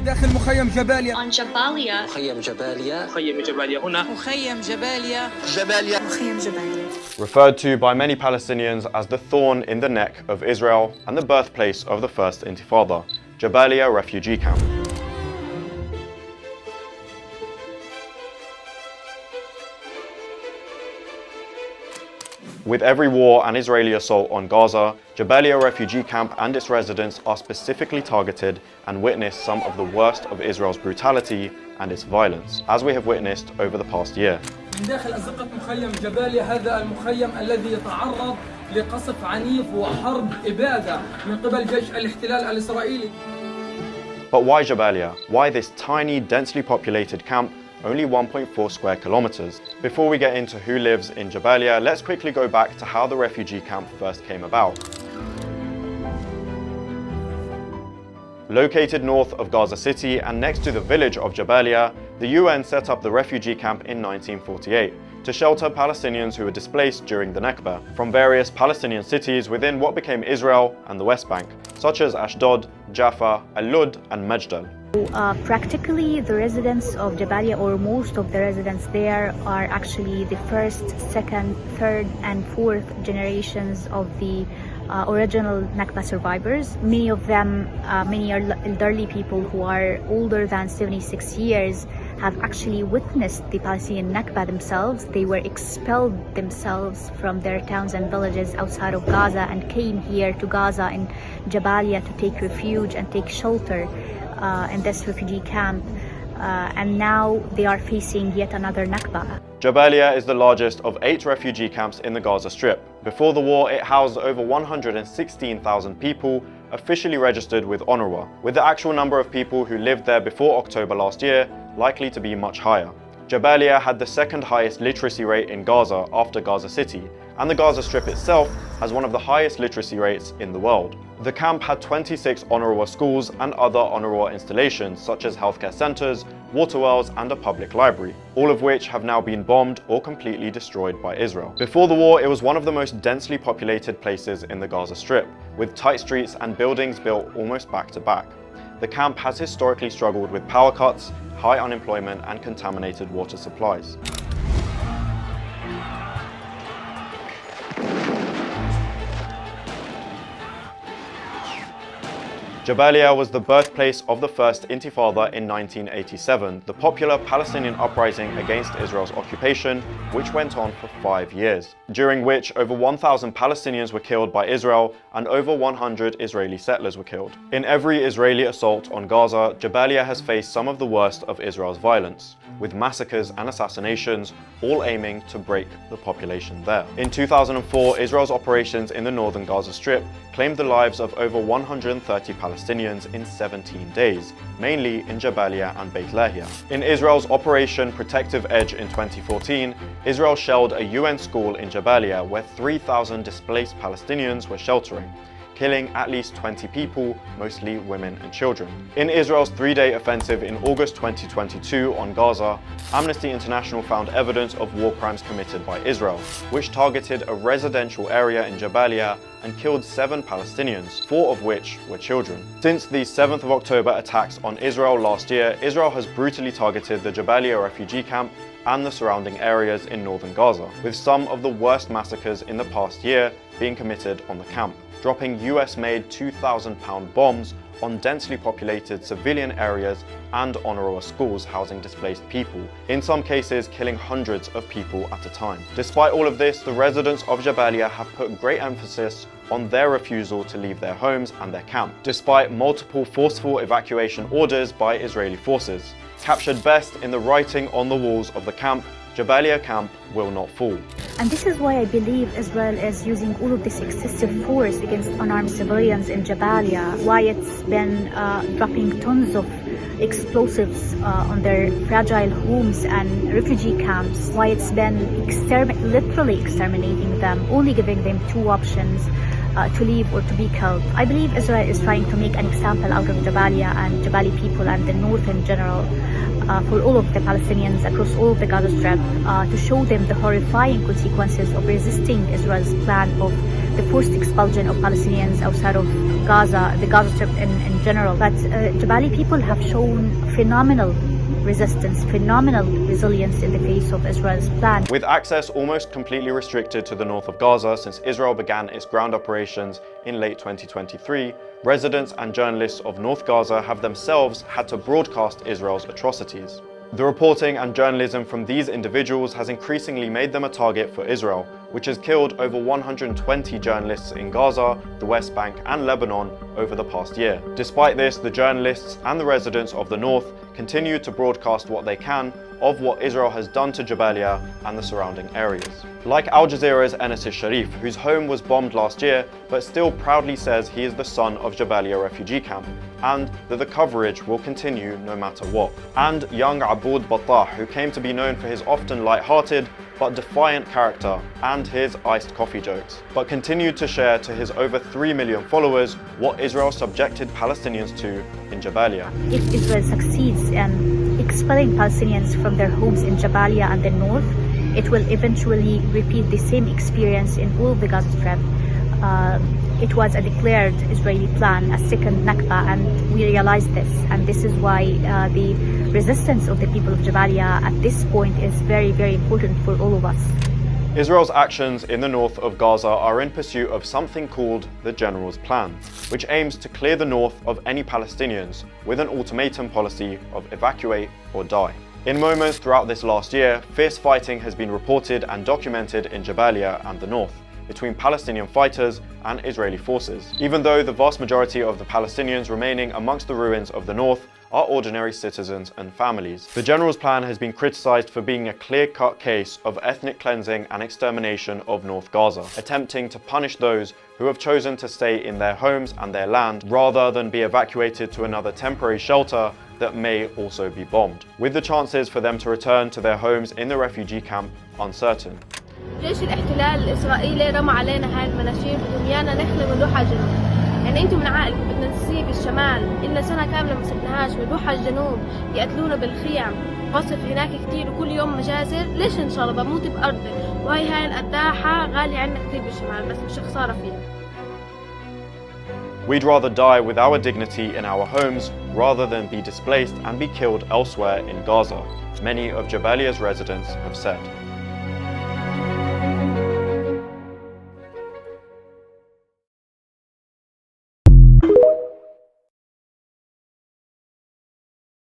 داخل مخيم جباليا. On Jabalia. مخيم جباليا. مخيم جباليا هنا. مخيم جباليا. جباليا. مخيم جباليا. Referred to by many Palestinians as the thorn in the neck of Israel and the birthplace of the first Intifada, Jabalia refugee camp. With every war and Israeli assault on Gaza, Jabalia refugee camp and its residents are specifically targeted and witness some of the worst of Israel's brutality and its violence, as we have witnessed over the past year. من داخل أزقة مخيم جباليا، هذا المخيم الذي يتعرض لقصف عنيف وحرب إبادة من قبل جيش الاحتلال الإسرائيلي. But why Jabalia? Why this tiny, densely populated camp, only 1.4 square kilometers? Before we get into who lives in Jabalia, let's quickly go back to how the refugee camp first came about. Located north of Gaza City and next to the village of Jabalia, the UN set up the refugee camp in 1948 to shelter Palestinians who were displaced during the Nakba from various Palestinian cities within what became Israel and the West Bank, such as Ashdod, Jaffa, Al-Lud and Mejdal. Practically, the residents of Jabalia, or most of the residents there, are actually the first, second, third and fourth generations of the original Nakba survivors. Many of them, many elderly people who are older than 76 years, have actually witnessed the Palestinian Nakba themselves. They were expelled themselves from their towns and villages outside of Gaza and came here to Gaza in Jabalia to take refuge and take shelter in this refugee camp. And now they are facing yet another Nakba. Jabalia is the largest of 8 refugee camps in the Gaza Strip. Before the war, it housed over 116,000 people officially registered with UNRWA, with the actual number of people who lived there before October last year likely to be much higher. Jabalia had the second highest literacy rate in Gaza after Gaza City, and the Gaza Strip itself has one of the highest literacy rates in the world. The camp had 26 UNRWA schools and other UNRWA installations such as healthcare centers, water wells and a public library, all of which have now been bombed or completely destroyed by Israel. Before the war, it was one of the most densely populated places in the Gaza Strip, with tight streets and buildings built almost back to back. The camp has historically struggled with power cuts, high unemployment and contaminated water supplies. Jabalia was the birthplace of the first Intifada in 1987, the popular Palestinian uprising against Israel's occupation, which went on for 5 years, during which over 1,000 Palestinians were killed by Israel and over 100 Israeli settlers were killed. In every Israeli assault on Gaza, Jabalia has faced some of the worst of Israel's violence, with massacres and assassinations, all aiming to break the population there. In 2004, Israel's operations in the northern Gaza Strip claimed the lives of over 130 Palestinians in 17 days, mainly in Jabalia and Beit Lahia. In Israel's Operation Protective Edge in 2014, Israel shelled a UN school in Jabalia where 3,000 displaced Palestinians were sheltering, killing at least 20 people, mostly women and children. In Israel's 3-day offensive in August 2022 on Gaza, Amnesty International found evidence of war crimes committed by Israel, which targeted a residential area in Jabalia and killed 7 Palestinians, 4 of which were children. Since the 7th of October attacks on Israel last year, Israel has brutally targeted the Jabalia refugee camp and the surrounding areas in northern Gaza, with some of the worst massacres in the past year being committed on the camp, dropping US-made 2,000-pound bombs on densely populated civilian areas and UNRWA schools housing displaced people, in some cases killing hundreds of people at a time. Despite all of this, the residents of Jabalia have put great emphasis on their refusal to leave their homes and their camp, despite multiple forceful evacuation orders by Israeli forces. Captured best in the writing on the walls of the camp, Jabalia camp will not fall. And this is why I believe Israel is using all of this excessive force against unarmed civilians in Jabalia, why it's been dropping tons of explosives on their fragile homes and refugee camps, why it's been literally exterminating them, only giving them 2 options, to leave or to be killed. I believe Israel is trying to make an example out of Jabalia and Jabali people and the north in general, for all of the Palestinians across all of the Gaza Strip, to show them the horrifying consequences of resisting Israel's plan of the forced expulsion of Palestinians outside of Gaza, the Gaza Strip in general. But Jabali people have shown phenomenal resistance, phenomenal resilience in the face of Israel's plan. With access almost completely restricted to the north of Gaza since Israel began its ground operations in late 2023, residents and journalists of North Gaza have themselves had to broadcast Israel's atrocities. The reporting and journalism from these individuals has increasingly made them a target for Israel, which has killed over 120 journalists in Gaza, the West Bank and Lebanon over the past year. Despite this, the journalists and the residents of the north continue to broadcast what they can of what Israel has done to Jabalia and the surrounding areas. Like Al Jazeera's Enes Sharif, whose home was bombed last year, but still proudly says he is the son of Jabalia refugee camp, and that the coverage will continue no matter what. And young Aboud Battah, who came to be known for his often light-hearted but defiant character and his iced coffee jokes, but continued to share to his over 3 million followers what Israel subjected Palestinians to in Jabalia. If Israel succeeds in expelling Palestinians from their homes in Jabalia and the north, it will eventually repeat the same experience in all the Gaza Strip. It was a declared Israeli plan, a second Nakba, and we realized this. And this is why the resistance of the people of Jabalia at this point is very, very important for all of us. Israel's actions in the north of Gaza are in pursuit of something called the General's Plan, which aims to clear the north of any Palestinians with an ultimatum policy of evacuate or die. In moments throughout this last year, fierce fighting has been reported and documented in Jabalia and the north, between Palestinian fighters and Israeli forces, even though the vast majority of the Palestinians remaining amongst the ruins of the north are ordinary citizens and families. The General's Plan has been criticized for being a clear-cut case of ethnic cleansing and extermination of North Gaza, attempting to punish those who have chosen to stay in their homes and their land rather than be evacuated to another temporary shelter that may also be bombed, with the chances for them to return to their homes in the refugee camp uncertain. جيش الاحتلال الإسرائيلي رمى علينا هاي المناشير بدهم إيانا نحن بنروح على الجنوب. يعني انتم من عقلكم بدنا نسيب الشمال، إلنا سنة كاملة ما سبناهاش بنروح على الجنوب يقتلونا بالخيام، قصف هناك كتير وكل يوم مجازر، ليش إن شاء الله بموت بأرضي، وهي القداحة غالية عنا كتير بالشمال بس مش خسارة فيها. We'd rather die with our dignity in our homes rather than be displaced and be killed elsewhere in Gaza, many of Jabalia's residents have said.